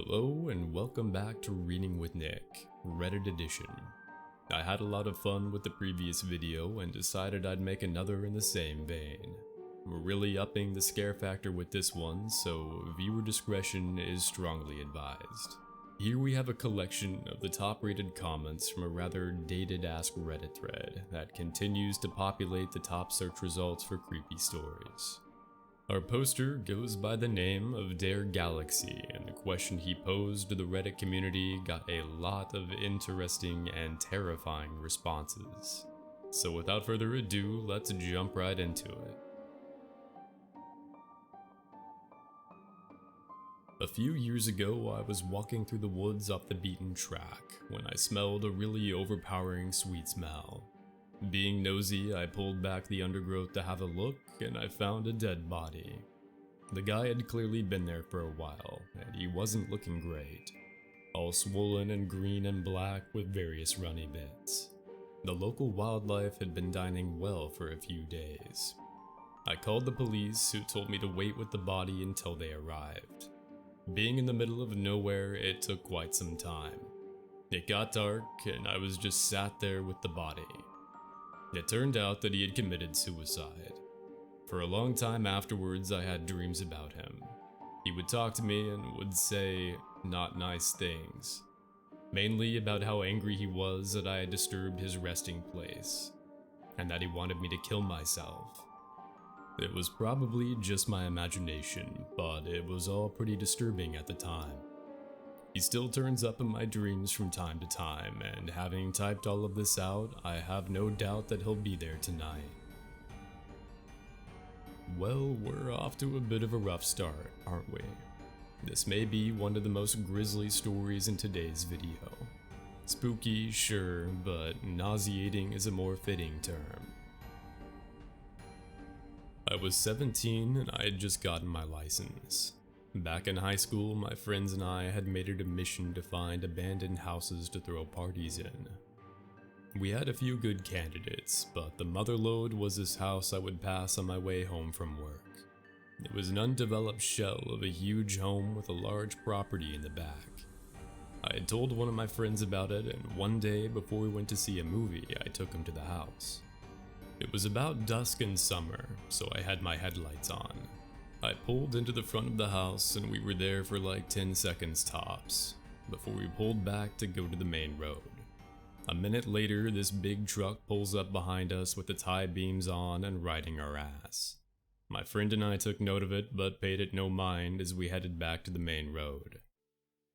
Hello and welcome back to Reading with Nick, Reddit edition. I had a lot of fun with the previous video and decided I'd make another in the same vein. We're really upping the scare factor with this one, so viewer discretion is strongly advised. Here we have a collection of the top rated comments from a rather dated Ask Reddit thread that continues to populate the top search results for creepy stories. Our poster goes by the name of Dare Galaxy, and the question he posed to the Reddit community got a lot of interesting and terrifying responses. So without further ado, let's jump right into it. A few years ago, I was walking through the woods off the beaten track when I smelled a really overpowering sweet smell. Being nosy, I pulled back the undergrowth to have a look, and I found a dead body. The guy had clearly been there for a while, and he wasn't looking great. All swollen and green and black with various runny bits. The local wildlife had been dining well for a few days. I called the police, who told me to wait with the body until they arrived. Being in the middle of nowhere, it took quite some time. It got dark, and I was just sat there with the body. It turned out that he had committed suicide. For a long time afterwards, I had dreams about him. He would talk to me and would say not nice things. Mainly about how angry he was that I had disturbed his resting place, and that he wanted me to kill myself. It was probably just my imagination, but it was all pretty disturbing at the time. He still turns up in my dreams from time to time, and having typed all of this out, I have no doubt that he'll be there tonight. Well, we're off to a bit of a rough start, aren't we? This may be one of the most grisly stories in today's video. Spooky, sure, but nauseating is a more fitting term. I was 17 and I had just gotten my license. Back in high school, my friends and I had made it a mission to find abandoned houses to throw parties in. We had a few good candidates, but the motherlode was this house I would pass on my way home from work. It was an undeveloped shell of a huge home with a large property in the back. I had told one of my friends about it, and one day before we went to see a movie, I took him to the house. It was about dusk in summer, so I had my headlights on. I pulled into the front of the house and we were there for like 10 seconds tops, before we pulled back to go to the main road. A minute later, this big truck pulls up behind us with its high beams on and riding our ass. My friend and I took note of it but paid it no mind as we headed back to the main road.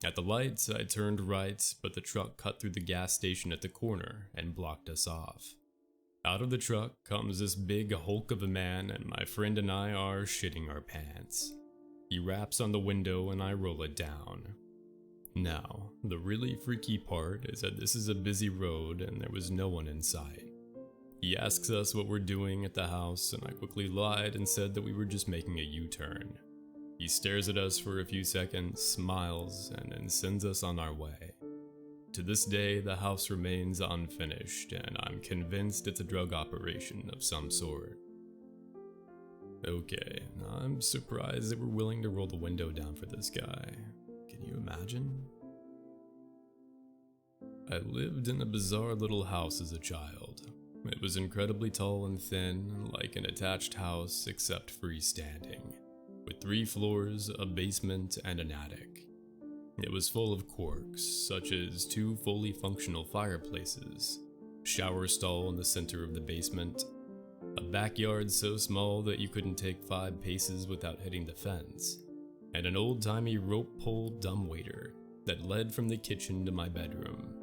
At the lights, I turned right, but the truck cut through the gas station at the corner and blocked us off. Out of the truck comes this big hulk of a man, and my friend and I are shitting our pants. He raps on the window and I roll it down. Now, the really freaky part is that this is a busy road and there was no one in sight. He asks us what we're doing at the house, and I quickly lied and said that we were just making a U-turn. He stares at us for a few seconds, smiles, and then sends us on our way. To this day, the house remains unfinished, and I'm convinced it's a drug operation of some sort. Okay, I'm surprised they were willing to roll the window down for this guy. Can you imagine? I lived in a bizarre little house as a child. It was incredibly tall and thin, like an attached house except freestanding, with 3 floors, a basement, and an attic. It was full of quirks, such as 2 fully functional fireplaces, shower stall in the center of the basement, a backyard so small that you couldn't take 5 paces without hitting the fence, and an old-timey rope-pulled dumbwaiter that led from the kitchen to my bedroom.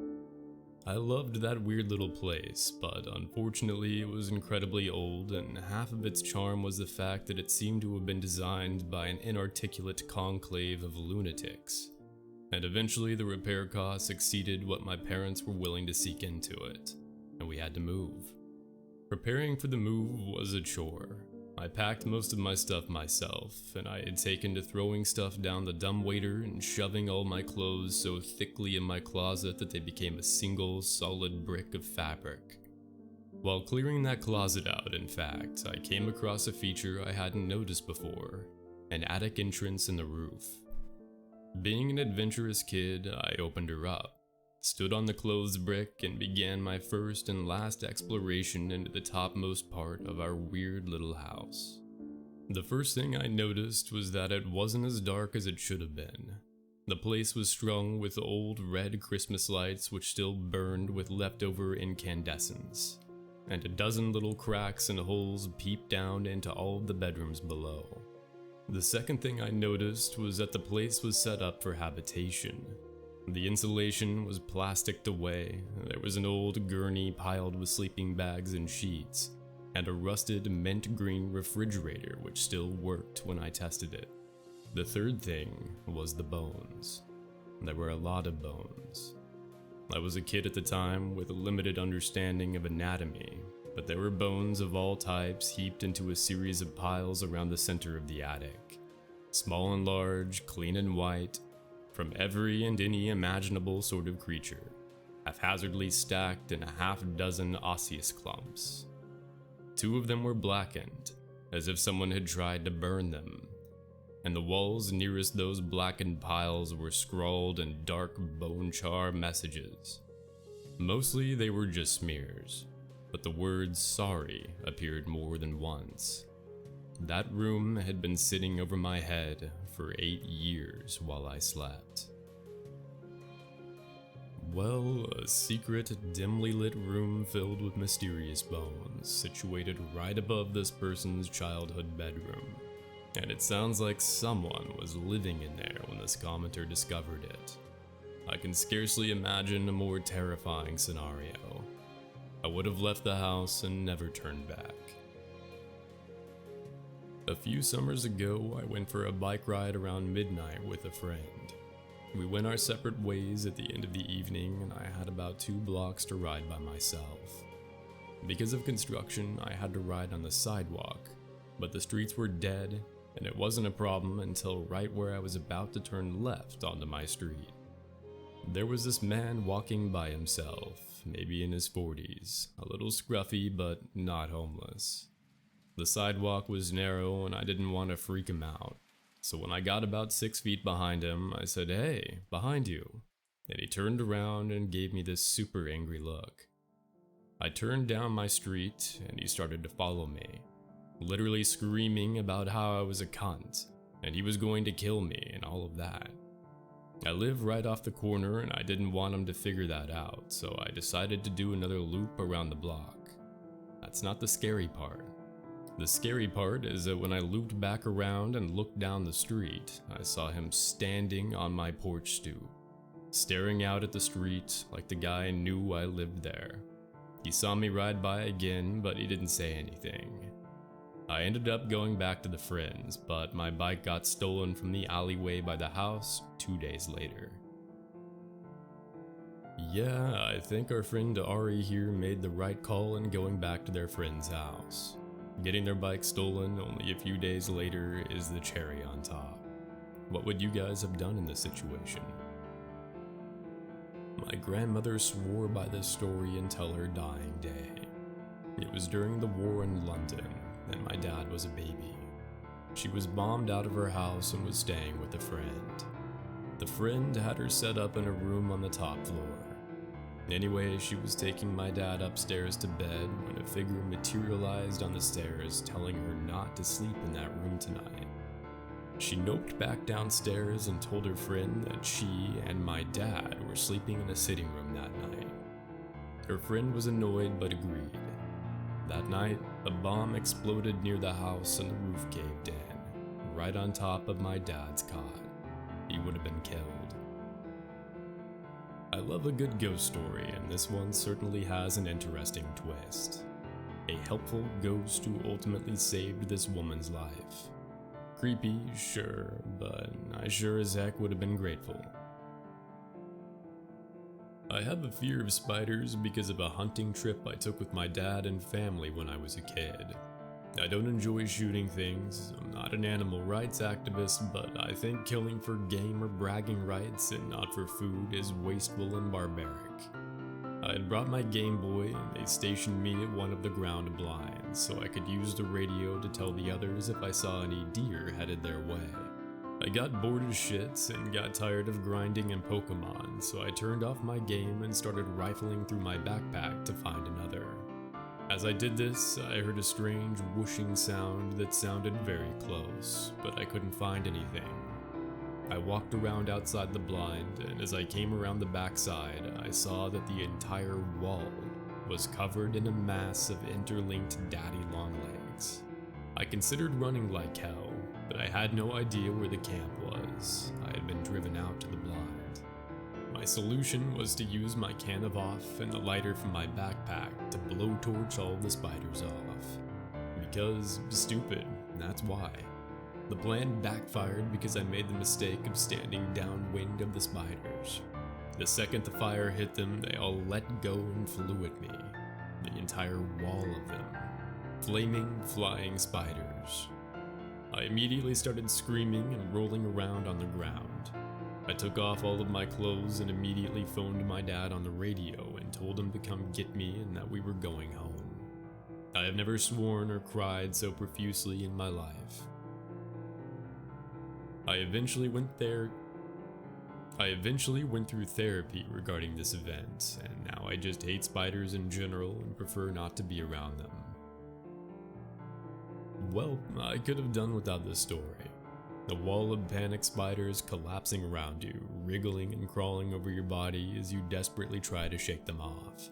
I loved that weird little place, but unfortunately it was incredibly old, and half of its charm was the fact that it seemed to have been designed by an inarticulate conclave of lunatics. And eventually the repair costs exceeded what my parents were willing to seek into it, and we had to move. Preparing for the move was a chore. I packed most of my stuff myself, and I had taken to throwing stuff down the dumbwaiter and shoving all my clothes so thickly in my closet that they became a single, solid brick of fabric. While clearing that closet out, in fact, I came across a feature I hadn't noticed before, an attic entrance in the roof. Being an adventurous kid, I opened her up, stood on the closed brick, and began my first and last exploration into the topmost part of our weird little house. The first thing I noticed was that it wasn't as dark as it should have been. The place was strung with old red Christmas lights which still burned with leftover incandescence, and a dozen little cracks and holes peeped down into all of the bedrooms below. The second thing I noticed was that the place was set up for habitation. The insulation was plasticed away, there was an old gurney piled with sleeping bags and sheets, and a rusted mint green refrigerator which still worked when I tested it. The third thing was the bones. There were a lot of bones. I was a kid at the time with a limited understanding of anatomy, but there were bones of all types heaped into a series of piles around the center of the attic. Small and large, clean and white, from every and any imaginable sort of creature, haphazardly stacked in a half dozen osseous clumps. 2 of them were blackened, as if someone had tried to burn them, and the walls nearest those blackened piles were scrawled in dark bone char messages. Mostly they were just smears, but the words "sorry" appeared more than once. That room had been sitting over my head for 8 years while I slept. Well, a secret, dimly lit room filled with mysterious bones, situated right above this person's childhood bedroom. And it sounds like someone was living in there when this commenter discovered it. I can scarcely imagine a more terrifying scenario. I would have left the house and never turned back. A few summers ago, I went for a bike ride around midnight with a friend. We went our separate ways at the end of the evening, and I had about 2 blocks to ride by myself. Because of construction, I had to ride on the sidewalk, but the streets were dead, and it wasn't a problem until right where I was about to turn left onto my street. There was this man walking by himself, maybe in his 40s, a little scruffy but not homeless. The sidewalk was narrow and I didn't want to freak him out, so when I got about 6 feet behind him, I said, "Hey, behind you," and he turned around and gave me this super angry look. I turned down my street and he started to follow me, literally screaming about how I was a cunt, and he was going to kill me and all of that. I live right off the corner and I didn't want him to figure that out, so I decided to do another loop around the block. That's not the scary part. The scary part is that when I looped back around and looked down the street, I saw him standing on my porch stoop, staring out at the street like the guy knew I lived there. He saw me ride by again, but he didn't say anything. I ended up going back to the friends, but my bike got stolen from the alleyway by the house 2 days later. Yeah, I think our friend Ari here made the right call in going back to their friend's house. Getting their bike stolen only a few days later is the cherry on top. What would you guys have done in this situation? My grandmother swore by this story until her dying day. It was during the war in London, and my dad was a baby. She was bombed out of her house and was staying with a friend. The friend had her set up in a room on the top floor. Anyway, she was taking my dad upstairs to bed when a figure materialized on the stairs, telling her not to sleep in that room tonight. She noped back downstairs and told her friend that she and my dad were sleeping in a sitting room that night. Her friend was annoyed but agreed. That night, a bomb exploded near the house and the roof caved in, right on top of my dad's cot. He would have been killed. I love a good ghost story, and this one certainly has an interesting twist. A helpful ghost who ultimately saved this woman's life. Creepy, sure, but I sure as heck would have been grateful. I have a fear of spiders because of a hunting trip I took with my dad and family when I was a kid. I don't enjoy shooting things, I'm not an animal rights activist, but I think killing for game or bragging rights and not for food is wasteful and barbaric. I had brought my Game Boy and they stationed me at one of the ground blinds so I could use the radio to tell the others if I saw any deer headed their way. I got bored as shit and got tired of grinding in Pokemon, so I turned off my game and started rifling through my backpack to find another. As I did this, I heard a strange whooshing sound that sounded very close, but I couldn't find anything. I walked around outside the blind, and as I came around the backside, I saw that the entire wall was covered in a mass of interlinked daddy long legs. I considered running like hell, but I had no idea where the camp was. I had been driven out to the blind. My solution was to use my can of off and the lighter from my backpack to blowtorch all the spiders off. Because stupid, that's why. The plan backfired because I made the mistake of standing downwind of the spiders. The second the fire hit them, they all let go and flew at me. The entire wall of them. Flaming, flying spiders. I immediately started screaming and rolling around on the ground. I took off all of my clothes and immediately phoned my dad on the radio and told him to come get me and that we were going home. I have never sworn or cried so profusely in my life. I eventually went through therapy regarding this event, and now I just hate spiders in general and prefer not to be around them. Well, I could have done without this story. A wall of panic spiders collapsing around you, wriggling and crawling over your body as you desperately try to shake them off.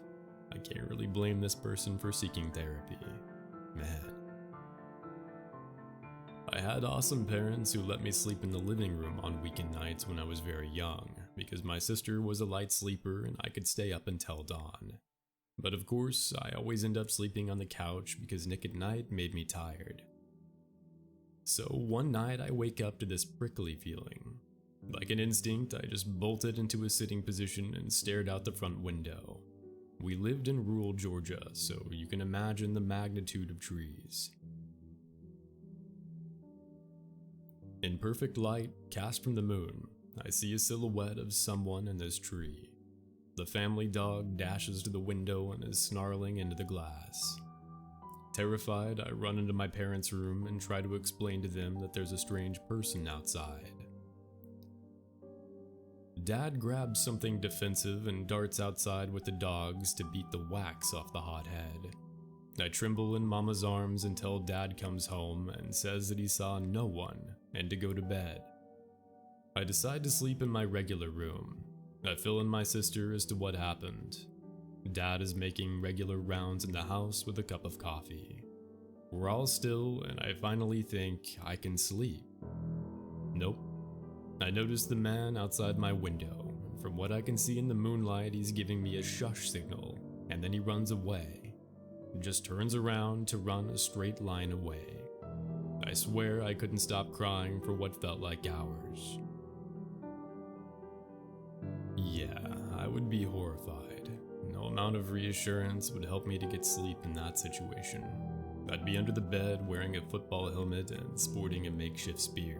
I can't really blame this person for seeking therapy. Man. I had awesome parents who let me sleep in the living room on weekend nights when I was very young, because my sister was a light sleeper and I could stay up until dawn. But of course, I always end up sleeping on the couch because Nick at Night made me tired. So one night I wake up to this prickly feeling. Like an instinct, I just bolted into a sitting position and stared out the front window. We lived in rural Georgia, so you can imagine the magnitude of trees. In perfect light, cast from the moon, I see a silhouette of someone in this tree. The family dog dashes to the window and is snarling into the glass. Terrified, I run into my parents' room and try to explain to them that there's a strange person outside. Dad grabs something defensive and darts outside with the dogs to beat the wax off the hot head. I tremble in Mama's arms until Dad comes home and says that he saw no one and to go to bed. I decide to sleep in my regular room. I fill in my sister as to what happened. Dad is making regular rounds in the house with a cup of coffee. We're all still, and I finally think I can sleep. Nope. I notice the man outside my window. From what I can see in the moonlight, he's giving me a shush signal, and then he runs away. Just turns around to run a straight line away. I swear I couldn't stop crying for what felt like hours. Yeah, I would be horrified. No amount of reassurance would help me to get sleep in that situation. I'd be under the bed wearing a football helmet and sporting a makeshift spear.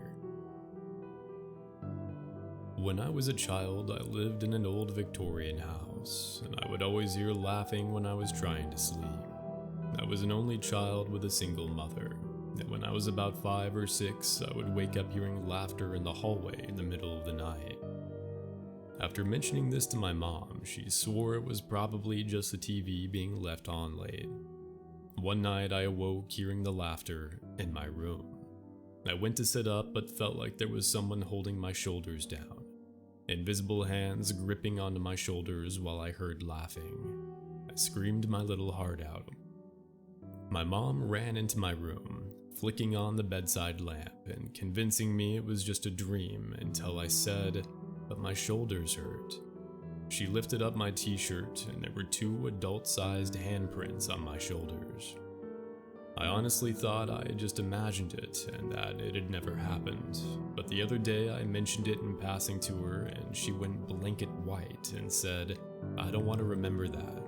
When I was a child, I lived in an old Victorian house, and I would always hear laughing when I was trying to sleep. I was an only child with a single mother, and when I was about 5 or 6, I would wake up hearing laughter in the hallway in the middle of the night. After mentioning this to my mom, she swore it was probably just the TV being left on late. One night I awoke hearing the laughter in my room. I went to sit up but felt like there was someone holding my shoulders down. Invisible hands gripping onto my shoulders while I heard laughing. I screamed my little heart out. My mom ran into my room, flicking on the bedside lamp and convincing me it was just a dream until I said, "But my shoulders hurt." She lifted up my t-shirt and there were 2 adult-sized handprints on my shoulders. I honestly thought I had just imagined it and that it had never happened, but the other day I mentioned it in passing to her and she went blanket white and said, "I don't want to remember that."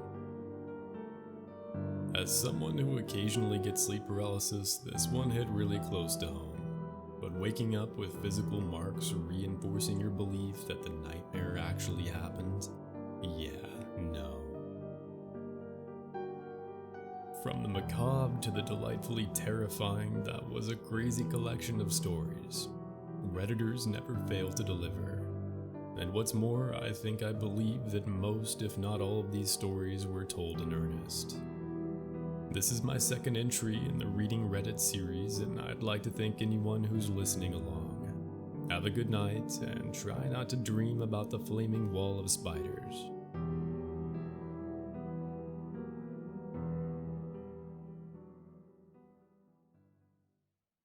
As someone who occasionally gets sleep paralysis, this one hit really close to home. But waking up with physical marks reinforcing your belief that the nightmare actually happened? Yeah, no. From the macabre to the delightfully terrifying, that was a crazy collection of stories. Redditors never fail to deliver. And what's more, I think I believe that most, if not all, of these stories were told in earnest. This is my second entry in the Reading Reddit series, and I'd like to thank anyone who's listening along. Have a good night, and try not to dream about the flaming wall of spiders.